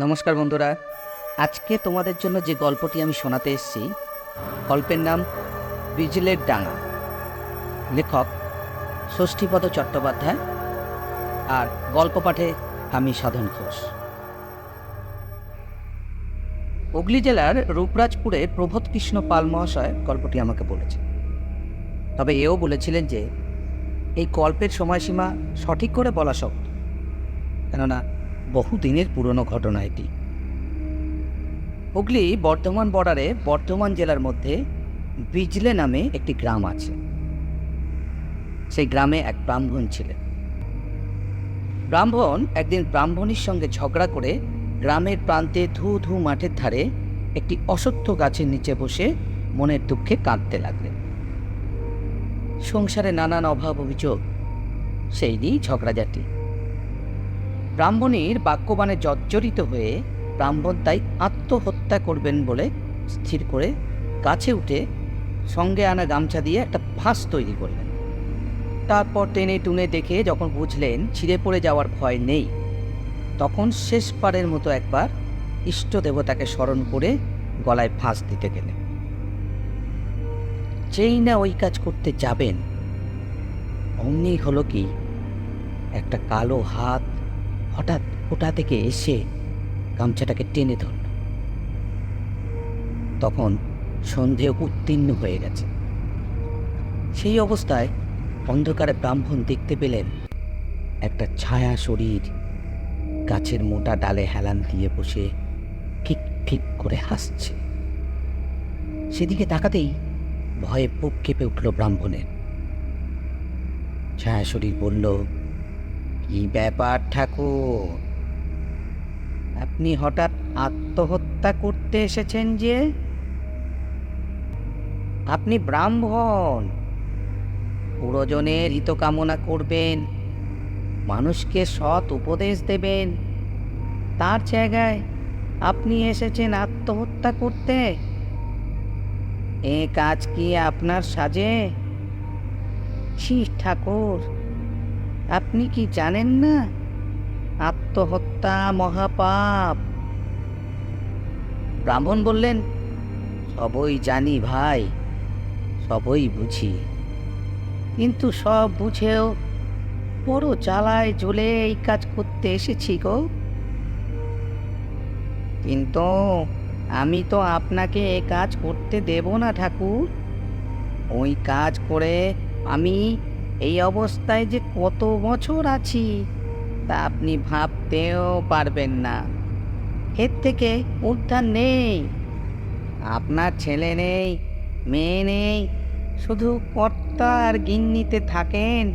নমস্কার বন্ধুরা, আজকে তোমাদের জন্য যে গল্পটি আমি শোনাতে এসেছি, গল্পের নাম বিজলের ডাঙা। লেখক ষষ্ঠীপদ চট্টোপাধ্যায়, আর গল্প পাঠে আমি সাধন ঘোষ। হুগলি জেলার রূপরাজপুরে প্রবোধকৃষ্ণ পাল মহাশয় গল্পটি আমাকে বলেছেন। তবে এও বলেছিলেন যে এই গল্পের সময়সীমা সঠিক করে বলা শক্ত, কেননা বহুদিনের পুরনো ঘটনা এটি। হুগলি বর্ধমান বর্ডারে বর্ধমান জেলার মধ্যে বিজলে নামে একটি গ্রাম আছে। সেই গ্রামে এক ব্রাহ্মণ ছিলেন। ব্রাহ্মণ একদিন ব্রাহ্মণীর সঙ্গে ঝগড়া করে গ্রামের প্রান্তে ধু ধু মাঠের ধারে একটি অশ্বত্থ গাছের নিচে বসে মনের দুঃখে কাঁদতে লাগলেন। সংসারে নানান অভাব অভিযোগ, সেই নিয়েই ঝগড়াঝাটি। ব্রাহ্মণীর বাক্যবাণে জর্জরিত হয়ে ব্রাহ্মণ তাই আত্মহত্যা করবেন বলে স্থির করে গাছে উঠে সঙ্গে আনা গামছা দিয়ে একটা ফাঁস তৈরি করলেন। তারপর টেনে টুনে দেখে যখন বুঝলেন ছিঁড়ে পড়ে যাওয়ার ভয় নেই, তখন শেষবারের মতো একবার ইষ্ট দেবতাকে স্মরণ করে গলায় ফাঁস দিতে গেলেন। যেই না ওই কাজ করতে যাবেন, অমনি হলো কি, একটা কালো হাত হঠাৎ ওটা থেকে এসে গামছাটাকে টেনে ধরল। তখন সন্ধে উত্তীর্ণ হয়ে গেছে। সেই অবস্থায় অন্ধকারে ব্রাহ্মণ দেখতে পেলেন একটা ছায়া শরীর গাছের মোটা ডালে হেলান দিয়ে বসে ফিক ফিক করে হাসছে। সেদিকে তাকাতেই ভয়ে বুক কেঁপে উঠল ব্রাহ্মণের। ছায়া শরীর বলল, কি ব্যাপার ঠাকুর, আপনি হঠাৎ আত্মহত্যা করতে এসেছেন যে? আপনি ব্রাহ্মণ, পুরোজনের হিত কামনা করবেন, মানুষকে সৎ উপদেশ দেবেন, তার জায়গায় আপনি এসেছেন আত্মহত্যা করতে? এ কাজ কি আপনার সাজে? ছি ঠাকুর, আপনি কি জানেন না আত্মহত্যা মহাপাপ? ব্রাহ্মণ বললেন, সবই জানি ভাই, সবই বুঝি, কিন্তু সব বুঝেও বড় জ্বালায় জ্বলে এই কাজ করতে এসেছি গো। কিন্তু আমি তো আপনাকে এ কাজ করতে দেব না ঠাকুর। ওই কাজ করে আমি এই অবস্থায় যে কত বছর আছি তা আপনি ভাবতেও পারবেন না। এর থেকে উদ্ধার নেই। আপনার ছেলে নেই, মেয়ে নেই, শুধু কর্তা আর গিন্নিতে থাকেন।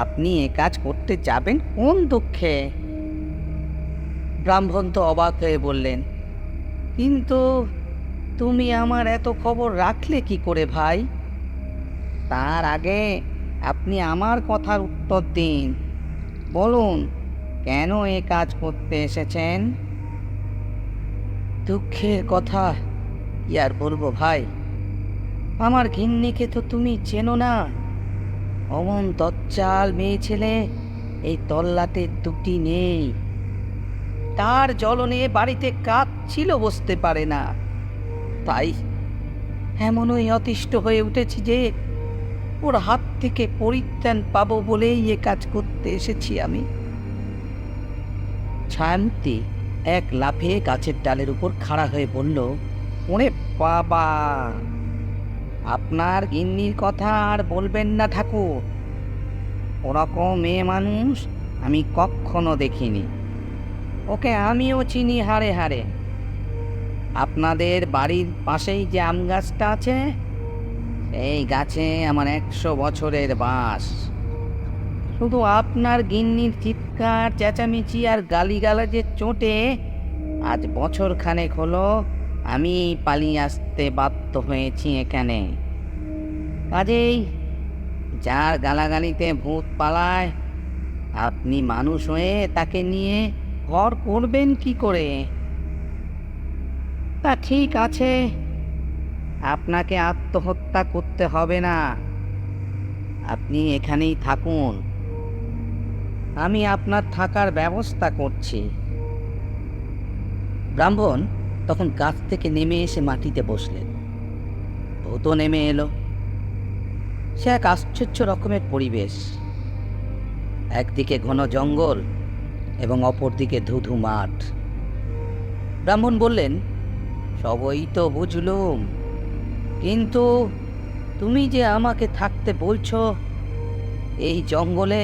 আপনি এ কাজ করতে যাবেন কোন দুঃখে? ব্রাহ্মণ তো অবাক হয়ে বললেন, কিন্তু তুমি আমার এত খবর রাখলে কি করে ভাই? তার আগে আপনি আমার কথার উত্তর দিন। বলুন, কেন এ কাজ করতে এসেছেন? দুঃখের কথা কি আর বলবো ভাই, আমার গিন্নিকে তো তুমি চেনো না। অমন দজ্জাল মেয়ে ছেলে এই তল্লাটে দুটি নেই। তার জ্বলনে বাড়িতে কাঁদছিল, বসতে পারে না। তাই এমনই অতিষ্ঠ হয়ে উঠেছি যে ওর হাত থেকে পরিত্রাণ পাবো বলেই এ কাজ করতে এসেছি আমি। ছায়ামূর্তি এক লাফে গাছের ডালের উপর খাড়া হয়ে বলল, ওরে বাবা, আপনার গিন্নির কথা আর বলবেন না ঠাকুর। ওরকম মেয়ে মানুষ আমি কখনো দেখিনি। ওকে আমিও চিনি হাড়ে হাড়ে। আপনাদের বাড়ির পাশেই যে আম গাছটা আছে, এই গাছে আমার 100 বছরের বাস। শুধু আপনার গিন্নির চিৎকার চেঁচামেচি আর গালিগালাজের চোটে আজ বছর খানেক হলো আমি পালিয়ে আসতে বাধ্য হয়েছি এখানে। কাজেই যার গালাগালিতে ভূত পালায়, আপনি মানুষ হয়ে তাকে নিয়ে ঘর করবেন কি করে? তা ঠিক আছে, আপনাকে আত্মহত্যা করতে হবে না। আপনি এখানেই থাকুন, আমি আপনার থাকার ব্যবস্থা করছি। ব্রাহ্মণ তখন গাছ থেকে নেমে এসে মাটিতে বসলেন। ভূতও নেমে এলো। সে এক আশ্চর্য রকমের পরিবেশ। একদিকে ঘন জঙ্গল এবং অপরদিকে ধুধু মাঠ। ব্রাহ্মণ বললেন, সবই তো বুঝলুম, কিন্তু তুমি যে আমাকে থাকতে বলছো, এই জঙ্গলে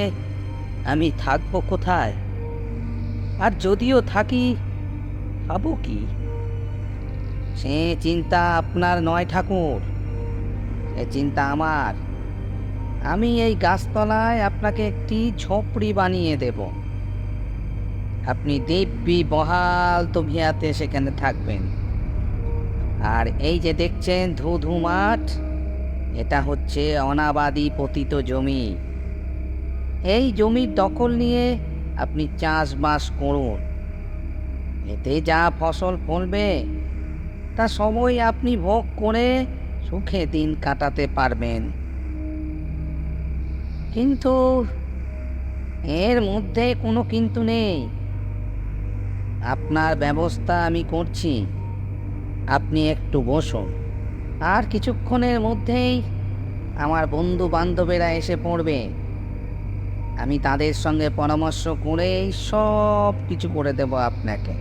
আমি থাকবো কোথায়? আর যদিও থাকি, খাবো কি? সে চিন্তা আপনার নয় ঠাকুর, এ চিন্তা আমার। আমি এই গাছতলায় আপনাকে একটি ঝোপড়ি বানিয়ে দেব। আপনি দিব্যি বহাল তবিয়াতে সেখানে থাকবেন। আর এই যে দেখছেন ধুধু মাঠ, এটা হচ্ছে অনাবাদি পতিত জমি। এই জমির দখল নিয়ে আপনি চাষবাস করুন। এতে যা ফসল ফলবে তা সবই আপনি ভোগ করে সুখে দিন কাটাতে পারবেন। কিন্তু এর মধ্যে কোনো কিন্তু নেই। আপনার ব্যবস্থা আমি করছি, আপনি একটু বসুন। আর কিছুক্ষণের মধ্যেই আমার বন্ধু বান্ধবেরা এসে পড়বে। আমি তাদের সঙ্গে পরামর্শ করেই সব কিছু করে দেব আপনাকে।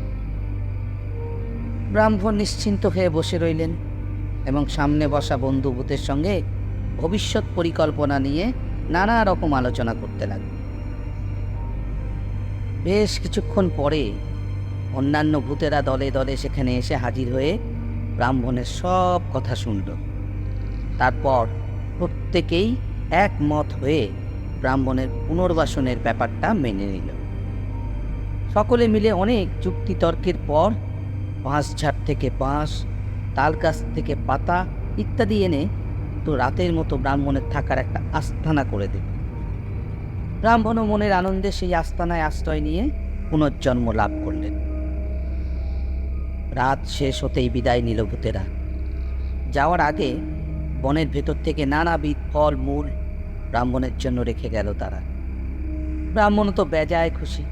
ব্রাহ্মণ নিশ্চিন্ত হয়ে বসে রইলেন এবং সামনে বসা বন্ধু ভূতের সঙ্গে ভবিষ্যৎ পরিকল্পনা নিয়ে নানা রকম আলোচনা করতে লাগলেন। বেশ কিছুক্ষণ পরে অন্যান্য ভূতেরা দলে দলে সেখানে এসে হাজির হয়ে ব্রাহ্মণের সব কথা শুনল। তারপর প্রত্যেকেই একমত হয়ে ব্রাহ্মণের পুনর্বাসনের ব্যাপারটা মেনে নিল। সকলে মিলে অনেক যুক্তিতর্কের পর বাঁশঝাড় থেকে বাঁশ, তাল গাছ থেকে পাতা ইত্যাদি এনে তো রাতের মতো ব্রাহ্মণের থাকার একটা আস্তানা করে দেবে। ব্রাহ্মণও মনের আনন্দে সেই আস্তানায় আশ্রয় নিয়ে পুনর্জন্ম লাভ করলেন। রাত শেষ হতেই বিদায় নিল ভূতেরা। যাওয়ার আগে বনের ভেতর থেকে নানাবিধ ফল মূল ব্রাহ্মণের জন্য রেখে গেল তারা। ব্রাহ্মণও তো বেজায় খুশি।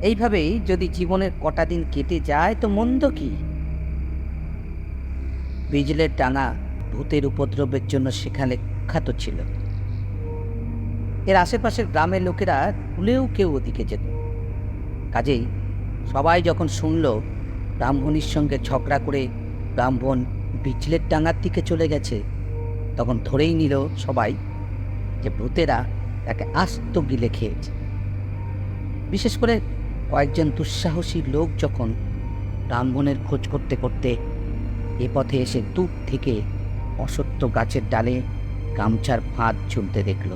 এইভাবেই যদি জীবনের কটা দিন কেটে যায় তো মন্দ কি? বিজলের ডাঙা ভূতের উপদ্রবের জন্য সেখানে খ্যাত ছিল। এর আশেপাশের গ্রামের লোকেরা ভুলেও কেউ ওদিকে যেত। কাজেই সবাই যখন শুনল ব্রাহ্মণীর সঙ্গে ঝগড়া করে ব্রাহ্মণ বিজলের ডাঙার দিকে চলে গেছে, তখন ধরেই নিল সবাই যে ভূতেরা তাকে আস্ত গিলে খেয়েছে। বিশেষ করে কয়েকজন দুঃসাহসী লোক যখন ব্রাহ্মণের খোঁজ করতে করতে এ পথে এসে দূর থেকে অসত্য গাছের ডালে গামছার ফাঁদ ঝুলতে দেখল,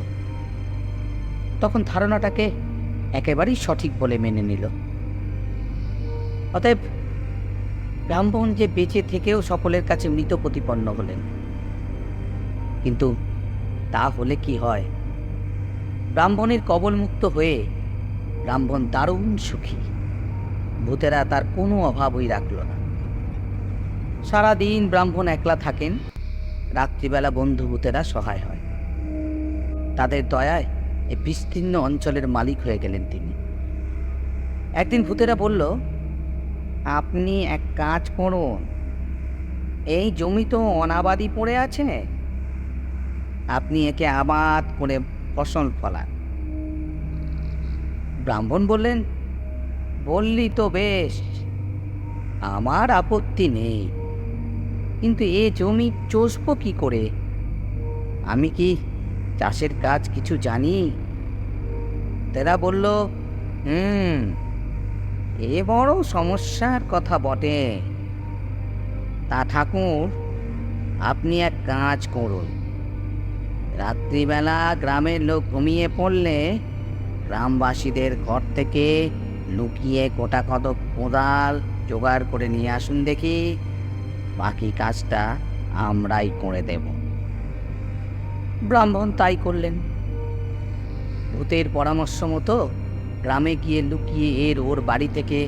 তখন ধারণাটাকে একেবারেই সঠিক বলে মেনে নিল। অতএব ব্রাহ্মণ যে বেঁচে থেকেও সকলের কাছে মৃত প্রতিপন্ন হলেন। কিন্তু তা হলে কি হয়? ব্রাহ্মণের কবলমুক্ত হয়ে ব্রাহ্মণ দারুণ সুখী। ভূতেরা তার কোনো অভাবই রাখল না। সারাদিন ব্রাহ্মণ একলা থাকেন, রাত্রিবেলা বন্ধু ভূতেরা সহায় হয়। তাদের দয়ায় এই বিস্তীর্ণ অঞ্চলের মালিক হয়ে গেলেন তিনি। একদিন ভূতেরা বলল, আপনি এক কাজ করুন, এই জমি তো অনাবাদি পড়ে আছে, আপনি একে আবাদ করে ফসল ফলান। ব্রাহ্মণ বললেন, বললি তো বেশ, আমার আপত্তি নেই, কিন্তু এ জমি চষবো কি করে? আমি কি চাষের কাজ কিছু জানি? তেরা বলল, এ বড় সমস্যার কথা বটে। তা ঠাকুর, আপনি এক কাজ করুন, রাত্রিবেলা গ্রামের লোক ঘুমিয়ে পড়লে গ্রামবাসীদের ঘর থেকে লুকিয়ে গোটা কতক কোদাল জোগাড় করে নিয়ে আসুন দেখি, বাকি কাজটা আমরাই করে দেব। ব্রাহ্মণ তাই করলেন। ভূতের পরামর্শ মতো গ্রামে গিয়ে লুকিয়ে এর ওর বাড়ি থেকে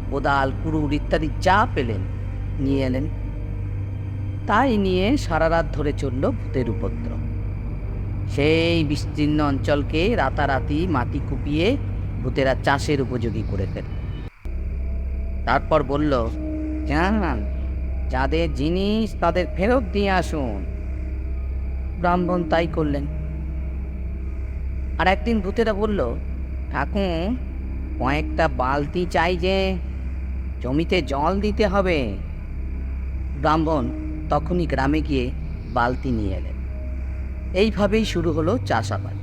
কোদাল, কুড়ুল ইত্যাদি যা পেলেন নিয়ে এলেন। তাই নিয়ে সারা রাত ধরে চলল ভূতের উপদ্রব। সেই বিস্তীর্ণ অঞ্চলকে রাতারাতি মাটি কুপিয়ে ভূতেরা চাষের উপযোগী করে ফেলল। তারপর বলল, যান, যাদের জিনিস তাদের ফেরত দিয়ে আসুন। ব্রাহ্মণ তাই করলেন। আর একদিন ভূতেরা বলল, ঠাকুর, কয়েকটা বালতি চাই যে, জমিতে জল দিতে হবে। ব্রাহ্মণ তখনই গ্রামে গিয়ে বালতি নিয়ে এলেন। এইভাবেই শুরু হলো চাষাবাদ।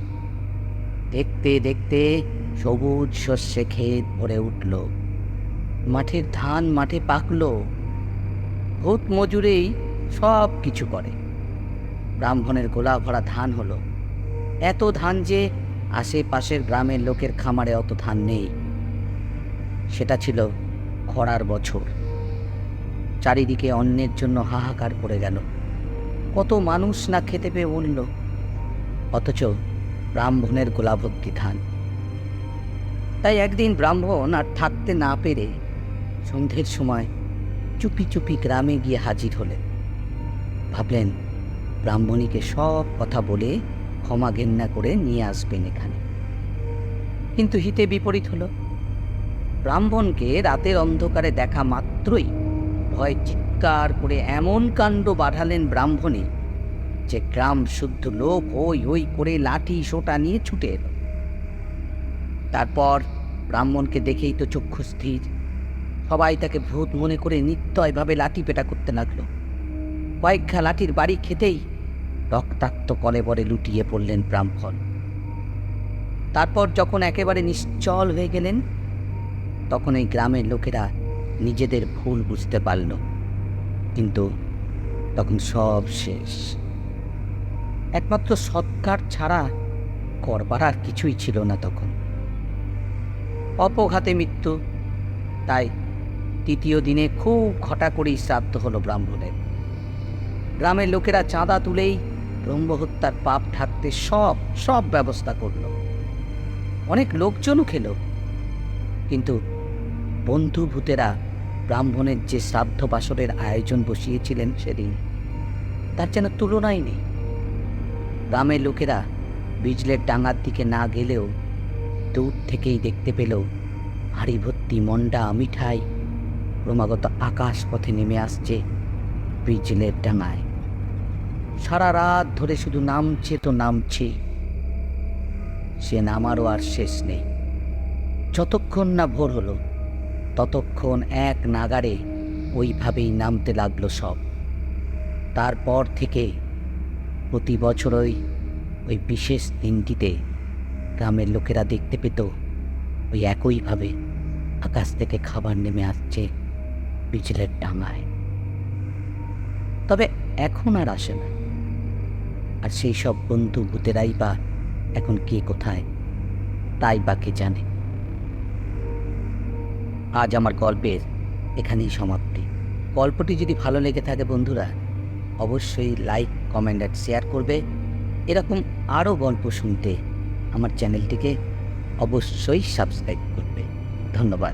দেখতে দেখতে সবুজ শস্যে ক্ষেত ভরে উঠল, মাঠের ধান মাঠে পাকলো। ভূত মজুরেই সব কিছু করে। ব্রাহ্মণের গোলা ভরা ধান হলো, এত ধান যে আশেপাশের গ্রামের লোকের খামারে অত ধান নেই। সেটা ছিল খরার বছর। চারিদিকে অন্নের জন্য হাহাকার পড়ে গেল। কত মানুষ না খেতে পেয়ে উঠল, অথচ ব্রাহ্মণের গোলা ভর্তি ধান। তাই একদিন ব্রাহ্মণ আর থাকতে না পেরে সন্ধ্যের সময় চুপি চুপি গ্রামে গিয়ে হাজির হলেন। ভাবলেন ব্রাহ্মণীকে সব কথা বলে ক্ষমা ঘেন্না করে নিয়ে আসবেন এখানে। কিন্তু হিতে বিপরীত হলো। ব্রাহ্মণকে রাতের অন্ধকারে দেখা মাত্রই ভয় চিৎকার করে এমন কাণ্ড বাঁধালেন ব্রাহ্মণী যে গ্রাম শুদ্ধ লোক ওই ওই করে লাঠি সোটা নিয়ে ছুটে এলো। তারপর ব্রাহ্মণকে দেখেই তো চক্ষু স্থির। সবাই তাকে ভূত মনে করে নিত্যয়ভাবে লাঠি পেটা করতে লাগলো। কয়েকঘা লাঠির বাড়ি খেতেই রক্তাক্ত কলেবরে লুটিয়ে পড়লেন ব্রাহ্মণ। তারপর যখন একেবারে নিশ্চল হয়ে গেলেন, তখন এই গ্রামের লোকেরা নিজেদের ভুল বুঝতে পারল। কিন্তু তখন সব শেষ। একমাত্র সৎকার ছাড়া করবার আর কিছুই ছিল না তখন। অপঘাতে মৃত্যু। তাই তৃতীয় দিনে খুব ঘটা করেই শ্রাদ্ধ হলো ব্রাহ্মণের। গ্রামের লোকেরা চাঁদা তুলেই ব্রহ্মহত্যার পাপ ঢাকতে সব ব্যবস্থা করল। অনেক লোকজনও খেল। কিন্তু বন্ধু ভূতেরা ব্রাহ্মণের যে শ্রাদ্ধ বাসরের আয়োজন বসিয়েছিলেন সেদিন, তার যেন তুলনাই নেই। গ্রামের লোকেরা বিজলের ডাঙার দিকে না গেলেও দূর থেকেই দেখতে পেল হাড়ি ভর্তি মন্ডা মিঠাই ক্রমাগত আকাশ পথে নেমে আসছে বিজলের ডাঙায়। সারা রাত ধরে শুধু নামছে তো নামছে। সে নামারও আর শেষ নেই। যতক্ষণ না ভোর হলো ততক্ষণ এক নাগাড়ে ওইভাবেই নামতে লাগলো সব। তারপর থেকে প্রতি বছরই ওই বিশেষ দিনটিতে গ্রামের লোকেরা দেখতে পেত ওই একইভাবে আকাশ থেকে খাবার নেমে আসছে বিজলের ডাঙায়। তবে এখন আর আসে না। আর সেই সব বন্ধু ভূতেরাই বা এখন কে কোথায়, তাই বা কে জানে। আজ আমার গল্পের এখানেই সমাপ্তি। গল্পটি যদি ভালো লেগে থাকে বন্ধুরা, অবশ্যই লাইক, কমেন্ট আর শেয়ার করবে। এরকম আরও গল্প শুনতে আমার চ্যানেলটিকে অবশ্যই সাবস্ক্রাইব করবে। ধন্যবাদ।